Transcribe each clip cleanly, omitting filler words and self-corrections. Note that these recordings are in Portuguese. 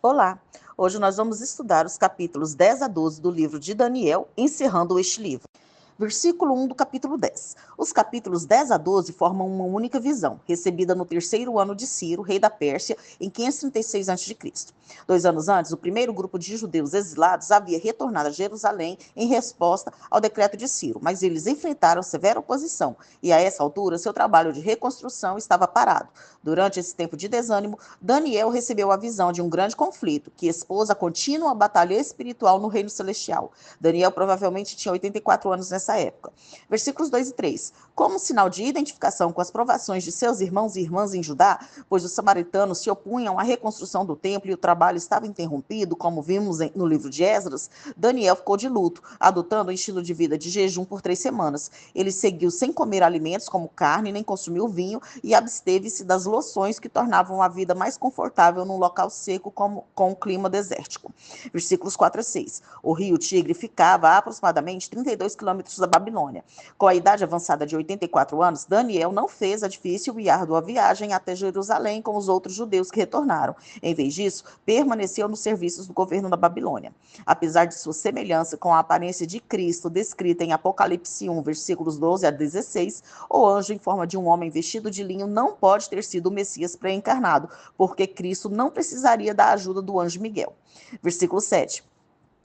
Olá! Hoje nós vamos estudar os capítulos 10 a 12 do livro de Daniel, encerrando este livro. Versículo 1 do capítulo 10. Os capítulos 10 a 12 formam uma única visão, recebida no terceiro ano de Ciro, rei da Pérsia, em 536 a.C. 2 anos antes, o primeiro grupo de judeus exilados havia retornado a Jerusalém em resposta ao decreto de Ciro, mas eles enfrentaram severa oposição e, a essa altura, seu trabalho de reconstrução estava parado. Durante esse tempo de desânimo, Daniel recebeu a visão de um grande conflito que expôs a contínua batalha espiritual no reino celestial. Daniel provavelmente tinha 84 anos nessa época. Versículos 2 e 3. Como sinal de identificação com as provações de seus irmãos e irmãs em Judá, pois os samaritanos se opunham à reconstrução do templo e o trabalho estava interrompido, como vimos no livro de Esdras, Daniel ficou de luto, adotando um estilo de vida de jejum por 3 semanas. Ele seguiu sem comer alimentos como carne, nem consumiu vinho e absteve-se das loções que tornavam a vida mais confortável num local seco com um clima desértico. Versículos 4 a 6. O rio Tigre ficava a aproximadamente 32 quilômetros da Babilônia. Com a idade avançada de 84 anos, Daniel não fez a difícil e árdua viagem até Jerusalém com os outros judeus que retornaram. Em vez disso, permaneceu nos serviços do governo da Babilônia. Apesar de sua semelhança com a aparência de Cristo descrita em Apocalipse 1, versículos 12 a 16, o anjo em forma de um homem vestido de linho não pode ter sido o Messias pré-encarnado, porque Cristo não precisaria da ajuda do anjo Miguel. Versículo 7.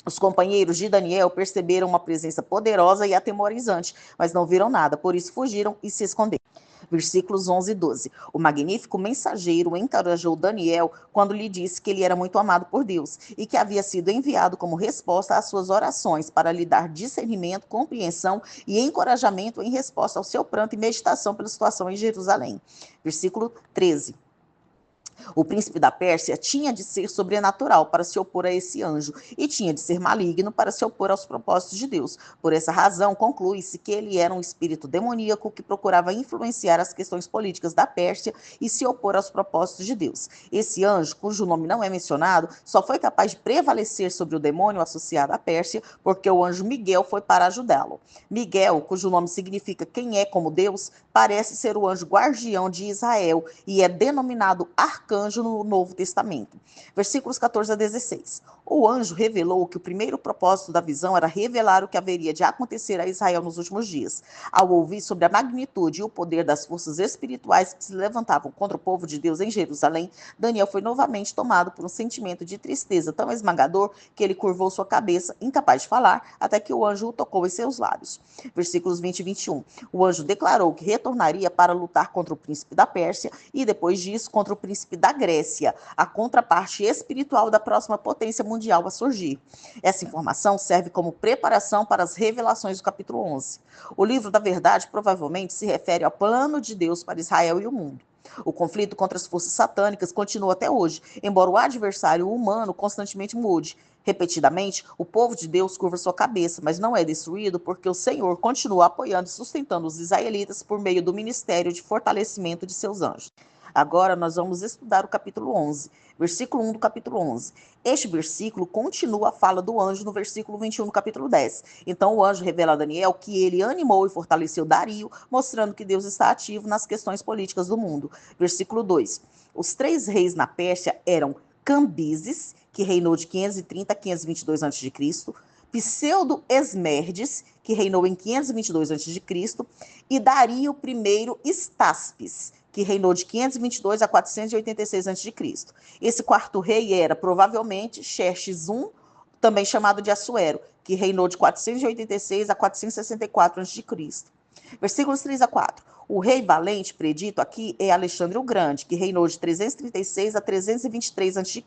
Os companheiros de Daniel perceberam uma presença poderosa e atemorizante, mas não viram nada, por isso fugiram e se esconderam. Versículos 11 e 12. O magnífico mensageiro encorajou Daniel quando lhe disse que ele era muito amado por Deus e que havia sido enviado como resposta às suas orações para lhe dar discernimento, compreensão e encorajamento em resposta ao seu pranto e meditação pela situação em Jerusalém. Versículo 13. O príncipe da Pérsia tinha de ser sobrenatural para se opor a esse anjo e tinha de ser maligno para se opor aos propósitos de Deus. Por essa razão, conclui-se que ele era um espírito demoníaco que procurava influenciar as questões políticas da Pérsia e se opor aos propósitos de Deus. Esse anjo, cujo nome não é mencionado, só foi capaz de prevalecer sobre o demônio associado à Pérsia porque o anjo Miguel foi para ajudá-lo. Miguel, cujo nome significa quem é como Deus, parece ser o anjo guardião de Israel e é denominado arcanjo no Novo Testamento. Versículos 14 a 16. O anjo revelou que o primeiro propósito da visão era revelar o que haveria de acontecer a Israel nos últimos dias. Ao ouvir sobre a magnitude e o poder das forças espirituais que se levantavam contra o povo de Deus em Jerusalém, Daniel foi novamente tomado por um sentimento de tristeza tão esmagador que ele curvou sua cabeça, incapaz de falar, até que o anjo o tocou em seus lábios. Versículos 20 e 21. O anjo declarou que retornaria para lutar contra o príncipe da Pérsia e, depois disso, contra o príncipe da Grécia, a contraparte espiritual da próxima potência mundial a surgir. Essa informação serve como preparação para as revelações do capítulo 11. O livro da verdade provavelmente se refere ao plano de Deus para Israel e o mundo. O conflito contra as forças satânicas continua até hoje, embora o adversário humano constantemente mude. Repetidamente, o povo de Deus curva sua cabeça, mas não é destruído porque o Senhor continua apoiando e sustentando os israelitas por meio do ministério de fortalecimento de seus anjos. Agora nós vamos estudar o capítulo 11, versículo 1 do capítulo 11. Este versículo continua a fala do anjo no versículo 21 do capítulo 10. Então o anjo revela a Daniel que ele animou e fortaleceu Dario, mostrando que Deus está ativo nas questões políticas do mundo. Versículo 2. Os 3 reis na Pérsia eram Cambises, que reinou de 530 a 522 a.C., Pseudo-Esmerdes, que reinou em 522 a.C., e Dario I Estaspes, que reinou de 522 a 486 a.C. Esse quarto rei era, provavelmente, Xerxes I, também chamado de Assuero, que reinou de 486 a 464 a.C. Versículos 3 a 4. O rei valente predito aqui é Alexandre o Grande, que reinou de 336 a 323 a.C.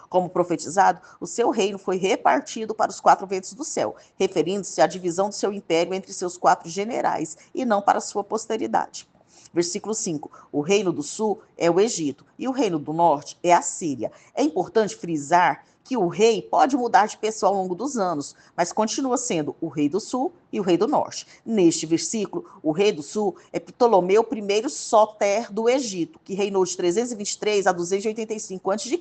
Como profetizado, o seu reino foi repartido para os 4 ventos do céu, referindo-se à divisão do seu império entre seus 4 generais, e não para sua posteridade. Versículo 5. O reino do sul é o Egito e o reino do norte é a Síria. É importante frisar que o rei pode mudar de pessoa ao longo dos anos, mas continua sendo o rei do sul e o rei do norte. Neste versículo, o rei do sul é Ptolomeu I Sóter do Egito, que reinou de 323 a 285 a.C.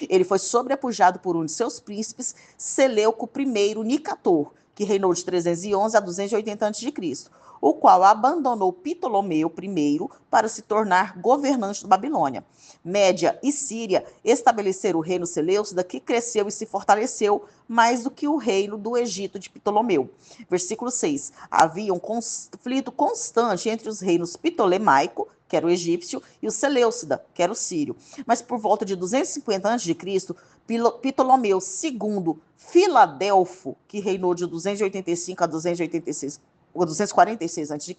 Ele foi sobrepujado por um de seus príncipes, Seleuco I Nicator, que reinou de 311 a 280 a.C. o qual abandonou Ptolomeu I para se tornar governante da Babilônia. Média e Síria estabeleceram o reino Seleucida, que cresceu e se fortaleceu mais do que o reino do Egito de Ptolomeu. Versículo 6. Havia um conflito constante entre os reinos ptolemaico, que era o egípcio, e o Seleucida, que era o sírio. Mas por volta de 250 a.C., Ptolomeu II Filadelfo, que reinou de 285 a 286, 246 a.C.,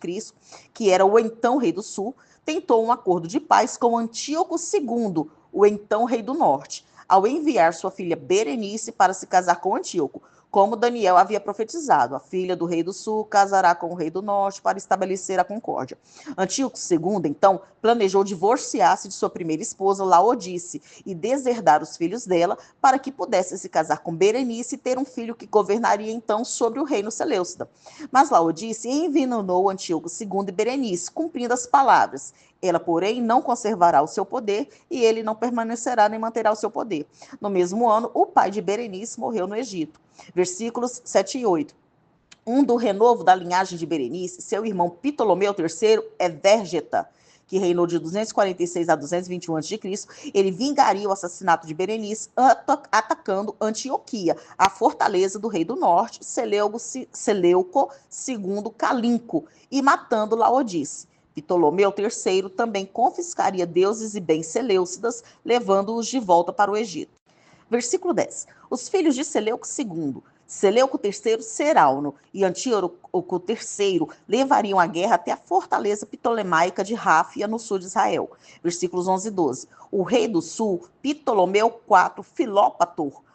que era o então rei do sul, tentou um acordo de paz com Antíoco II, o então rei do norte, ao enviar sua filha Berenice para se casar com Antíoco. Como Daniel havia profetizado, a filha do rei do sul casará com o rei do norte para estabelecer a concórdia. Antíoco II, então, planejou divorciar-se de sua primeira esposa, Laodice, e deserdar os filhos dela para que pudesse se casar com Berenice e ter um filho que governaria então sobre o reino Seleucida. Mas Laodice envenenou Antíoco II e Berenice, cumprindo as palavras. Ela, porém, não conservará o seu poder e ele não permanecerá nem manterá o seu poder. No mesmo ano, o pai de Berenice morreu no Egito. Versículos 7 e 8. Do renovo da linhagem de Berenice, seu irmão Ptolomeu III é Vérgeta, que reinou de 246 a 221 a.C., ele vingaria o assassinato de Berenice atacando Antioquia, a fortaleza do rei do norte, Seleuco II Calinco, e matando Laodice. Ptolomeu III também confiscaria deuses e bens seleucidas, levando-os de volta para o Egito. Versículo 10. Os filhos de Seleuco II, Seleuco III Serauno e Antíoco III levariam a guerra até a fortaleza ptolemaica de Ráfia, no sul de Israel. Versículos 11 e 12. O rei do sul, Ptolomeu IV Filópator,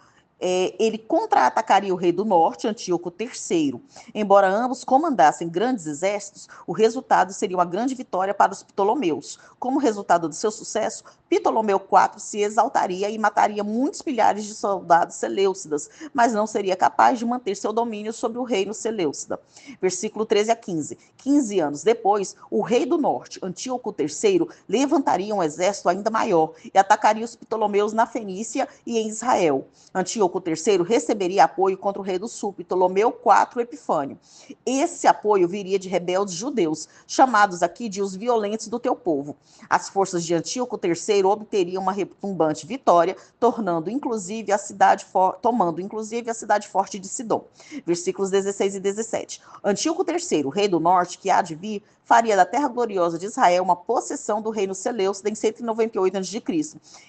ele contra-atacaria o rei do norte, Antíoco III. Embora ambos comandassem grandes exércitos, o resultado seria uma grande vitória para os Ptolomeus. Como resultado do seu sucesso, Ptolomeu IV se exaltaria e mataria muitos milhares de soldados seleucidas, mas não seria capaz de manter seu domínio sobre o reino seleucida. Versículo 13 a 15. 15 anos depois, o rei do norte, Antíoco III, levantaria um exército ainda maior e atacaria os Ptolomeus na Fenícia e em Israel. Antíoco III receberia apoio contra o rei do sul, Ptolomeu IV Epifânio. Esse apoio viria de rebeldes judeus, chamados aqui de os violentos do teu povo. As forças de Antíoco III obteriam uma retumbante vitória, tomando inclusive a cidade forte de Sidom. Versículos 16 e 17. Antíoco III, rei do norte, que há de vir, faria da terra gloriosa de Israel uma possessão do reino Seleucida em 198 a.C.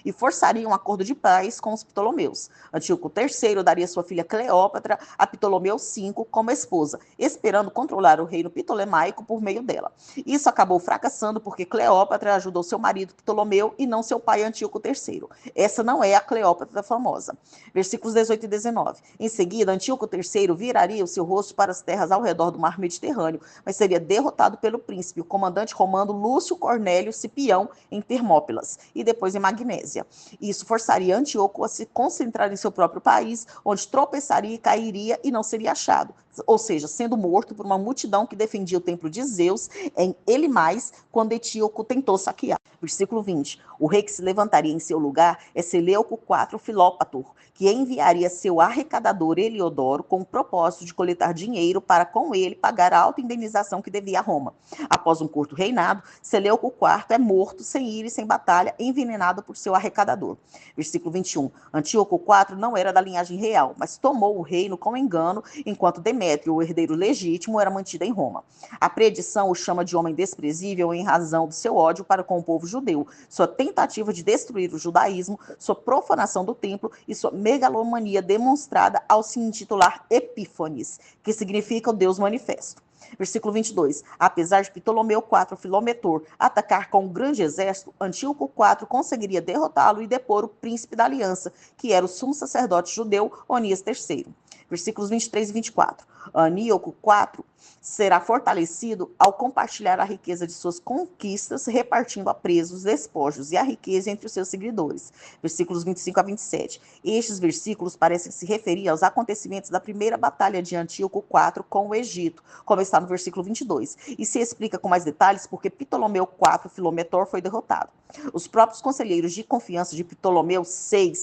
e forçaria um acordo de paz com os Ptolomeus. Antíoco III daria sua filha Cleópatra a Ptolomeu V como esposa, esperando controlar o reino ptolemaico por meio dela. Isso acabou fracassando porque Cleópatra ajudou seu marido Ptolomeu e não seu pai Antíoco III. Essa não é a Cleópatra famosa. Versículos 18 e 19. Em seguida, Antíoco III viraria o seu rosto para as terras ao redor do mar Mediterrâneo, mas seria derrotado pelo príncipe, o comandante romano Lúcio Cornélio Cipião, em Termópilas, e depois em Magnésia. Isso forçaria Antíoco a se concentrar em seu próprio país, onde tropeçaria e cairia e não seria achado, ou seja, sendo morto por uma multidão que defendia o templo de Zeus em Elimais, quando Antíoco tentou saquear. Versículo 20. O rei que se levantaria em seu lugar é Seleuco IV Filópator, que enviaria seu arrecadador Heliodoro com o propósito de coletar dinheiro para com ele pagar a alta indenização que devia a Roma. Após um curto reinado, Seleuco IV é morto sem ira e sem batalha, envenenado por seu arrecadador. Versículo 21. Antíoco IV não era da linhagem real, mas tomou o reino com engano, enquanto Demétrio, o herdeiro legítimo, era mantido em Roma. A predição o chama de homem desprezível em razão do seu ódio para com o povo judeu, sua tentativa de destruir o judaísmo, sua profanação do templo e sua megalomania demonstrada ao se intitular Epífanes, que significa o Deus manifesto. Versículo 22. Apesar de Ptolomeu IV Filometor atacar com um grande exército, Antíoco IV conseguiria derrotá-lo e depor o príncipe da aliança, que era o sumo sacerdote judeu Onias III. Versículos 23 e 24. Antíoco IV será fortalecido ao compartilhar a riqueza de suas conquistas, repartindo a presos, despojos e a riqueza entre os seus seguidores. Versículos 25 a 27. Estes versículos parecem se referir aos acontecimentos da primeira batalha de Antíoco IV com o Egito, como está no versículo 22, e se explica com mais detalhes porque Ptolomeu IV Filometor foi derrotado. Os próprios conselheiros de confiança de Ptolomeu VI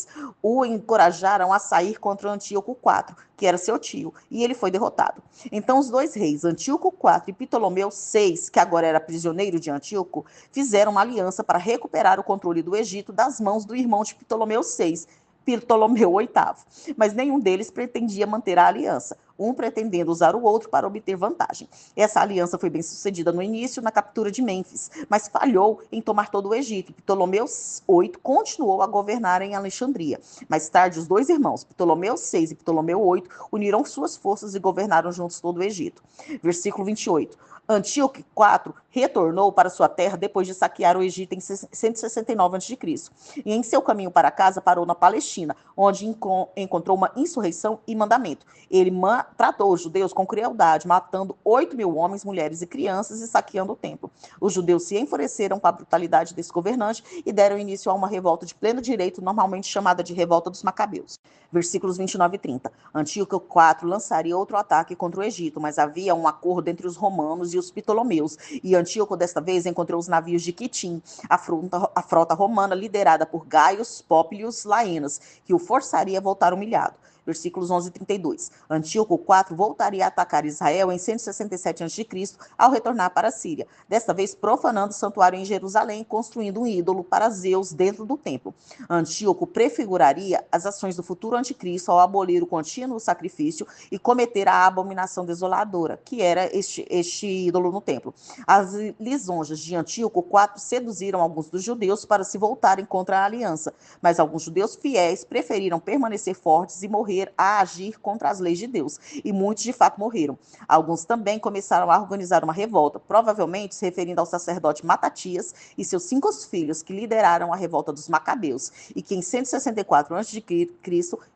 o encorajaram a sair contra Antíoco IV, que era seu tio, e ele foi derrotado. derrotado. Então os dois reis, Antíoco IV e Ptolomeu VI, que agora era prisioneiro de Antíoco, fizeram uma aliança para recuperar o controle do Egito das mãos do irmão de Ptolomeu VI, Ptolomeu VIII, mas nenhum deles pretendia manter a aliança, um pretendendo usar o outro para obter vantagem. Essa aliança foi bem sucedida no início na captura de Mênfis, mas falhou em tomar todo o Egito. Ptolomeu VIII continuou a governar em Alexandria. Mais tarde, os dois irmãos, Ptolomeu VI e Ptolomeu VIII, uniram suas forças e governaram juntos todo o Egito. Versículo 28. Antíoco IV retornou para sua terra depois de saquear o Egito em 169 a.C. E em seu caminho para casa parou na Palestina, onde encontrou uma insurreição e mandamento. Ele tratou os judeus com crueldade, matando 8.000 homens, mulheres e crianças e saqueando o templo. Os judeus se enfureceram com a brutalidade desse governante e deram início a uma revolta de pleno direito, normalmente chamada de Revolta dos Macabeus. Versículos 29 e 30. Antíoco IV lançaria outro ataque contra o Egito, mas havia um acordo entre os romanos e os ptolomeus, e Antíoco desta vez encontrou os navios de Quitim, a frota romana liderada por Gaius Popilius Laenas, que o forçaria a voltar humilhado. Versículos 11 e 32. Antíoco IV voltaria a atacar Israel em 167 a.C., ao retornar para a Síria, desta vez profanando o santuário em Jerusalém, construindo um ídolo para Zeus dentro do templo. Antíoco prefiguraria as ações do futuro anticristo ao abolir o contínuo sacrifício e cometer a abominação desoladora, que era este ídolo no templo. As lisonjas de Antíoco IV seduziram alguns dos judeus para se voltarem contra a aliança, mas alguns judeus fiéis preferiram permanecer fortes e morrer a agir contra as leis de Deus, e muitos de fato morreram. Alguns também começaram a organizar uma revolta, provavelmente se referindo ao sacerdote Matatias e seus 5 filhos, que lideraram a revolta dos Macabeus, e que em 164 a.C.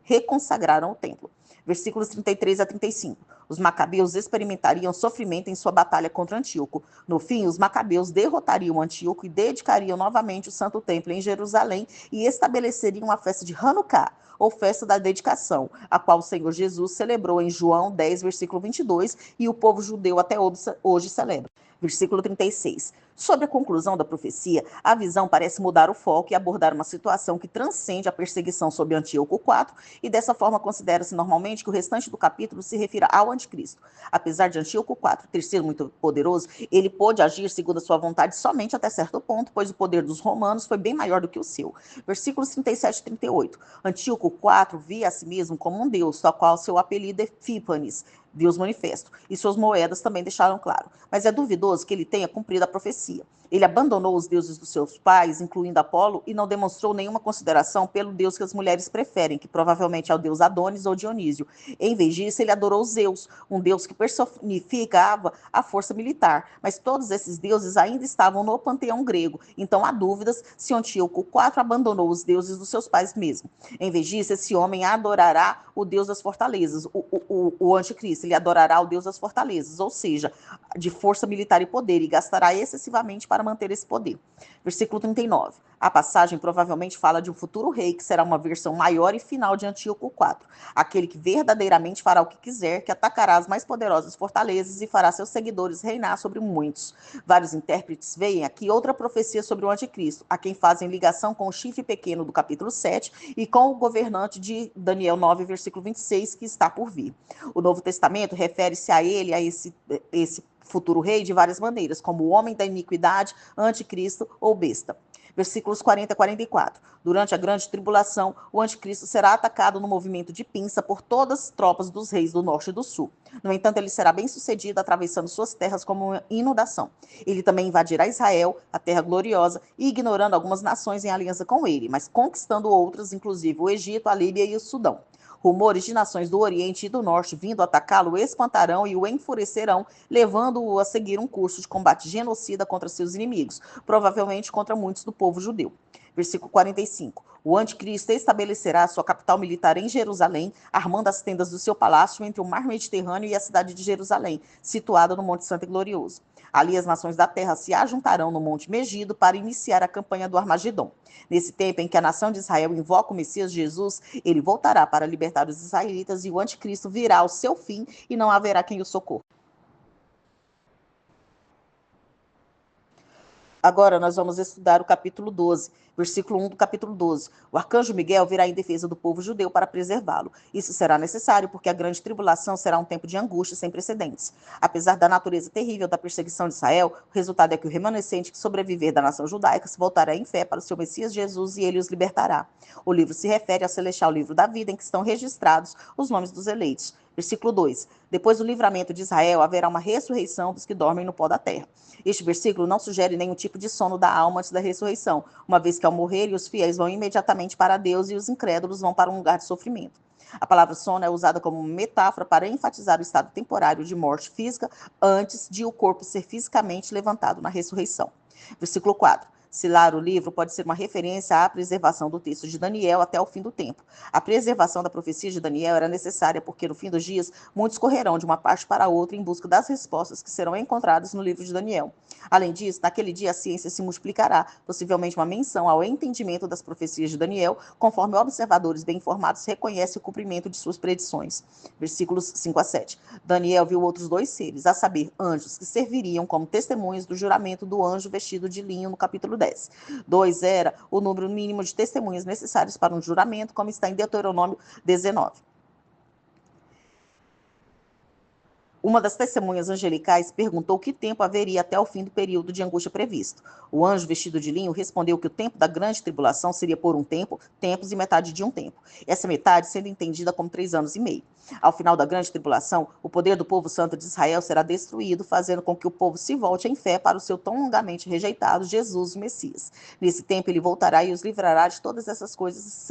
reconsagraram o templo. Versículos 33 a 35. Os macabeus experimentariam sofrimento em sua batalha contra Antíoco. No fim, os macabeus derrotariam Antíoco e dedicariam novamente o Santo Templo em Jerusalém e estabeleceriam a festa de Hanukkah, ou festa da dedicação, a qual o Senhor Jesus celebrou em João 10, versículo 22, e o povo judeu até hoje celebra. Versículo 36. Sobre a conclusão da profecia, a visão parece mudar o foco e abordar uma situação que transcende a perseguição sob Antíoco IV, e dessa forma considera-se normalmente que o restante do capítulo se refira ao anticristo. Apesar de Antíoco IV ter sido muito poderoso, ele pôde agir segundo a sua vontade somente até certo ponto, pois o poder dos romanos foi bem maior do que o seu. Versículos 37 e 38. Antíoco IV via a si mesmo como um deus, tal qual seu apelido é Epífanes, Deus manifesto, e suas moedas também deixaram claro. Mas é duvidoso que ele tenha cumprido a profecia. Ele abandonou os deuses dos seus pais, incluindo Apolo, e não demonstrou nenhuma consideração pelo deus que as mulheres preferem, que provavelmente é o deus Adonis ou Dionísio. Em vez disso, ele adorou Zeus, um deus que personificava a força militar. Mas todos esses deuses ainda estavam no panteão grego, então há dúvidas se Antíoco IV abandonou os deuses dos seus pais mesmo. Em vez disso, esse homem adorará o deus das fortalezas, o anticristo. Ele adorará o deus das fortalezas, ou seja, de força militar e poder, e gastará excessivamente para manter esse poder. Versículo 39. A passagem provavelmente fala de um futuro rei que será uma versão maior e final de Antíoco IV, aquele que verdadeiramente fará o que quiser, que atacará as mais poderosas fortalezas e fará seus seguidores reinar sobre muitos. Vários intérpretes veem aqui outra profecia sobre o anticristo, a quem fazem ligação com o chifre pequeno do capítulo 7 e com o governante de Daniel 9, versículo 26, que está por vir. O Novo Testamento refere-se a ele, a esse futuro rei, de várias maneiras, como o homem da iniquidade, anticristo ou besta. Versículos 40 a 44. Durante a grande tribulação, o anticristo será atacado no movimento de pinça por todas as tropas dos reis do norte e do sul. No entanto, ele será bem sucedido atravessando suas terras como uma inundação. Ele também invadirá Israel, a terra gloriosa, e ignorando algumas nações em aliança com ele, mas conquistando outras, inclusive o Egito, a Líbia e o Sudão. Rumores de nações do Oriente e do Norte vindo atacá-lo o espantarão e o enfurecerão, levando-o a seguir um curso de combate genocida contra seus inimigos, provavelmente contra muitos do povo judeu. Versículo 45. O anticristo estabelecerá sua capital militar em Jerusalém, armando as tendas do seu palácio entre o mar Mediterrâneo e a cidade de Jerusalém, situada no Monte Santo e Glorioso. Ali as nações da terra se ajuntarão no Monte Megido para iniciar a campanha do Armagedon. Nesse tempo em que a nação de Israel invoca o Messias Jesus, ele voltará para libertar os israelitas e o anticristo virá ao seu fim e não haverá quem o socorra. Agora nós vamos estudar o capítulo 12, versículo 1 do capítulo 12. O arcanjo Miguel virá em defesa do povo judeu para preservá-lo. Isso será necessário porque a grande tribulação será um tempo de angústia sem precedentes. Apesar da natureza terrível da perseguição de Israel, o resultado é que o remanescente que sobreviver da nação judaica se voltará em fé para o seu Messias Jesus e ele os libertará. O livro se refere ao celestial livro da vida em que estão registrados os nomes dos eleitos. Versículo 2. Depois do livramento de Israel, haverá uma ressurreição dos que dormem no pó da terra. Este versículo não sugere nenhum tipo de sono da alma antes da ressurreição, uma vez que ao morrer os fiéis vão imediatamente para Deus e os incrédulos vão para um lugar de sofrimento. A palavra sono é usada como metáfora para enfatizar o estado temporário de morte física antes de o corpo ser fisicamente levantado na ressurreição. Versículo 4. Selar o livro pode ser uma referência à preservação do texto de Daniel até o fim do tempo. A preservação da profecia de Daniel era necessária porque, no fim dos dias, muitos correrão de uma parte para outra em busca das respostas que serão encontradas no livro de Daniel. Além disso, naquele dia a ciência se multiplicará, possivelmente uma menção ao entendimento das profecias de Daniel, conforme observadores bem informados reconhecem o cumprimento de suas predições. Versículos 5 a 7. Daniel viu outros dois seres, a saber, anjos, que serviriam como testemunhas do juramento do anjo vestido de linho no capítulo 10. 2 era o número mínimo de testemunhas necessários para um juramento, como está em Deuteronômio 19. Uma das testemunhas angelicais perguntou que tempo haveria até o fim do período de angústia previsto. O anjo vestido de linho respondeu que o tempo da grande tribulação seria por um tempo, tempos e metade de um tempo. Essa metade sendo entendida como 3 anos e meio. Ao final da grande tribulação, o poder do povo santo de Israel será destruído, fazendo com que o povo se volte em fé para o seu tão longamente rejeitado Jesus, o Messias. Nesse tempo ele voltará e os livrará de todas essas coisas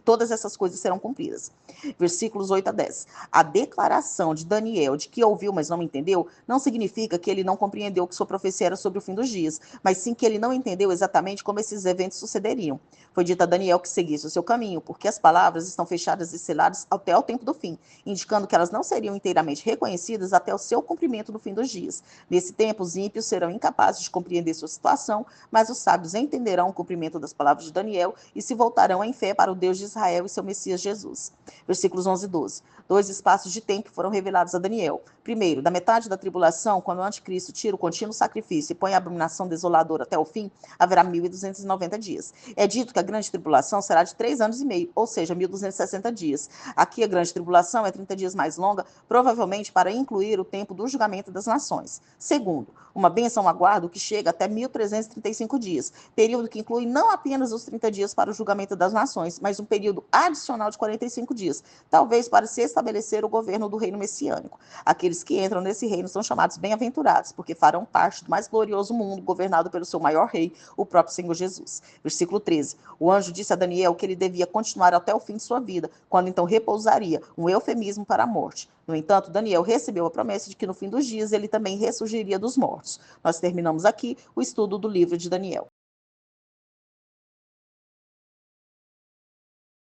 todas essas coisas serão cumpridas. Versículos 8 a 10. A declaração de Daniel de que ouviu, mas não entendeu, não significa que ele não compreendeu que sua profecia era sobre o fim dos dias, mas sim que ele não entendeu exatamente como esses eventos sucederiam. Foi dito a Daniel que seguisse o seu caminho, porque as palavras estão fechadas e seladas até o tempo do fim, indicando que elas não seriam inteiramente reconhecidas até o seu cumprimento no fim dos dias. Nesse tempo, os ímpios serão incapazes de compreender sua situação, mas os sábios entenderão o cumprimento das palavras de Daniel e se voltarão em fé para o Deus de Israel e seu Messias Jesus. Versículos 11 e 12. 2 espaços de tempo foram revelados a Daniel. Primeiro, da metade da tribulação, quando o anticristo tira o contínuo sacrifício e põe a abominação desoladora até o fim, haverá 1.290 dias. É dito que a grande tribulação será de 3 anos e meio, ou seja, 1.260 dias. Aqui a grande tribulação é 30 dias mais longa, provavelmente para incluir o tempo do julgamento das nações. Segundo, uma bênção aguarda o que chega até 1.335 dias, período que inclui não apenas os 30 dias para o julgamento das nações, mas um período adicional de 45 dias, talvez para se estabelecer o governo do reino messiânico. Aqueles que entram nesse reino são chamados bem-aventurados, porque farão parte do mais glorioso mundo, governado pelo seu maior rei, o próprio Senhor Jesus. Versículo 13. O anjo disse a Daniel que ele devia continuar até o fim de sua vida, quando então repousaria, um eufemismo para a morte. No entanto, Daniel recebeu a promessa de que no fim dos dias ele também ressurgiria dos mortos. Nós terminamos aqui o estudo do livro de Daniel.